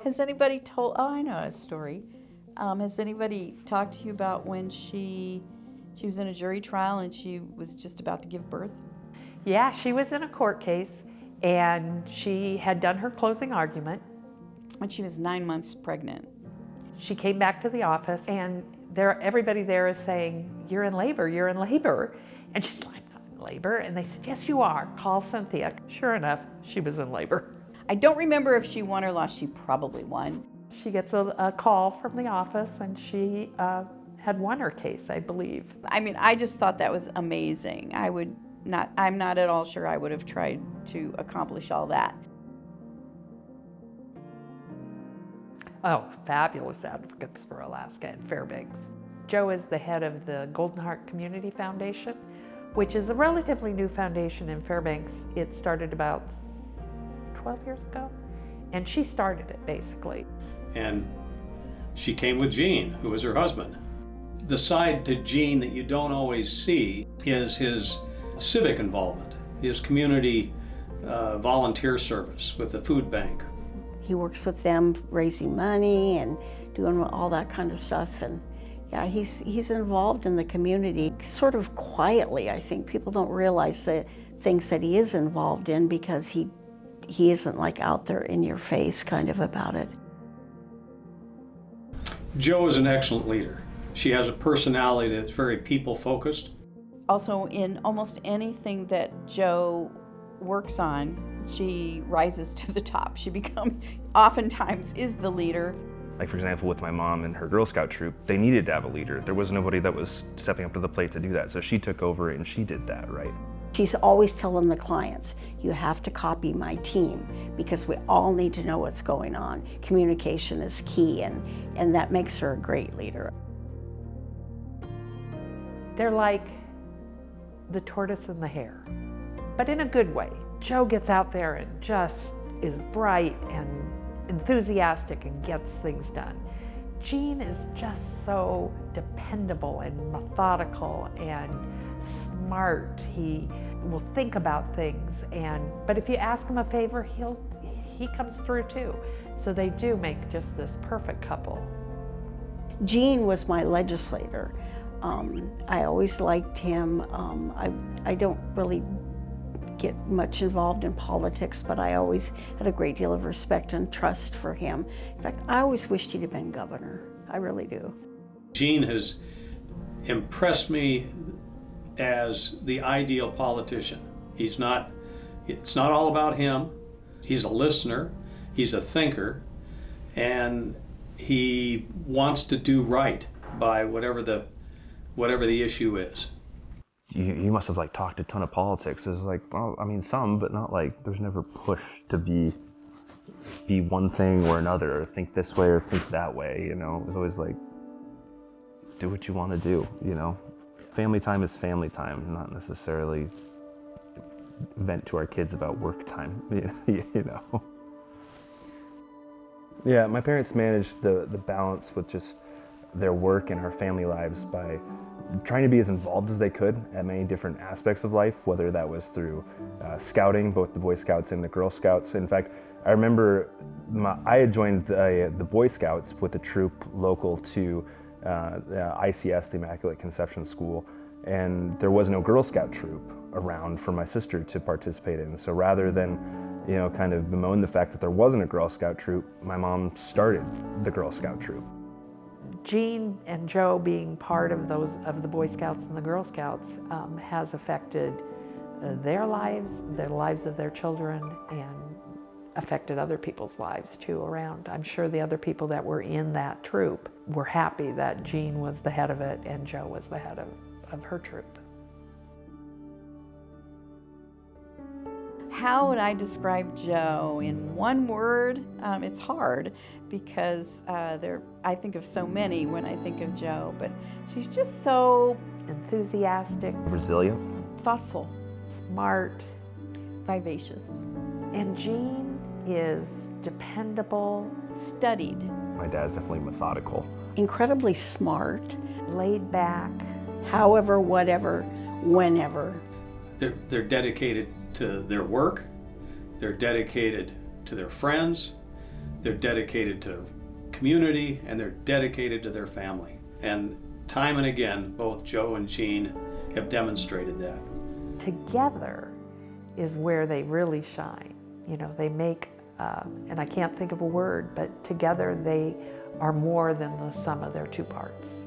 Has anybody told, oh, I know a story. Has anybody talked to you about when she was in a jury trial and she was just about to give birth? Yeah, she was in a court case and she had done her closing argument. When she was 9 months pregnant. She came back to the office and everybody there is saying, you're in labor, you're in labor. And she's like, I'm not in labor. And they said, yes, you are. Call Cynthia. Sure enough, she was in labor. I don't remember if she won or lost. She probably won. She gets a call from the office and she had won her case, I believe. I mean, I just thought that was amazing. I'm not at all sure I would have tried to accomplish all that. Oh, fabulous advocates for Alaska and Fairbanks. Joe is the head of the Golden Heart Community Foundation, which is a relatively new foundation in Fairbanks. It started about 12 years ago, and she started it basically. And she came with Gene, who was her husband. The side to Gene that you don't always see is his civic involvement, his community volunteer service with the food bank. He works with them raising money and doing all that kind of stuff. And yeah, he's involved in the community sort of quietly. I think people don't realize the things that he is involved in because he isn't like out there in your face kind of about it. Jo is an excellent leader. She has a personality that's very people-focused. Also, in almost anything that Jo works on, she rises to the top. She oftentimes is the leader. Like for example, with my mom and her Girl Scout troop, they needed to have a leader. There was nobody that was stepping up to the plate to do that. So she took over and she did that, right? She's always telling the clients, you have to copy my team because we all need to know what's going on. Communication is key, and that makes her a great leader. They're like the tortoise and the hare, but in a good way. Jo gets out there and just is bright and enthusiastic and gets things done. Gene is just so dependable and methodical and smart. He will think about things, but if you ask him a favor, he comes through too. So they do make just this perfect couple. Gene was my legislator. I always liked him. I don't really get much involved in politics, but I always had a great deal of respect and trust for him. In fact, I always wished he'd have been governor. I really do. Gene has impressed me as the ideal politician. It's not all about him. He's a listener, he's a thinker, and he wants to do right by whatever the issue is. You must have like talked a ton of politics. It's like, well, I mean some, but not like, there's never push to be one thing or another, or think this way or think that way, you know. It's always like, do what you want to do, you know. Family time is family time, not necessarily vent to our kids about work time, you know. Yeah, my parents managed the balance with just their work and our family lives by trying to be as involved as they could at many different aspects of life, whether that was through scouting, both the Boy Scouts and the Girl Scouts. In fact, I remember I had joined the Boy Scouts with a troop local to the ICS, the Immaculate Conception School, and there was no Girl Scout troop around for my sister to participate in. So rather than, you know, kind of bemoan the fact that there wasn't a Girl Scout troop, my mom started the Girl Scout troop. Gene and Jo being part of the Boy Scouts and the Girl Scouts has affected their lives of their children, and affected other people's lives too around. I'm sure the other people that were in that troop were happy that Gene was the head of it and Jo was the head of her troop. How would I describe Jo in one word? It's hard because I think of so many when I think of Jo, but she's just so enthusiastic, resilient, thoughtful, smart, vivacious. And Gene is dependable, studied. My dad's definitely methodical. Incredibly smart. Laid back. However, whatever, whenever. They're dedicated to their work, they're dedicated to their friends, they're dedicated to community, and they're dedicated to their family. And time and again, both Joe and Jean have demonstrated that. Together is where they really shine. You know, they make, and I can't think of a word, but together they are more than the sum of their two parts.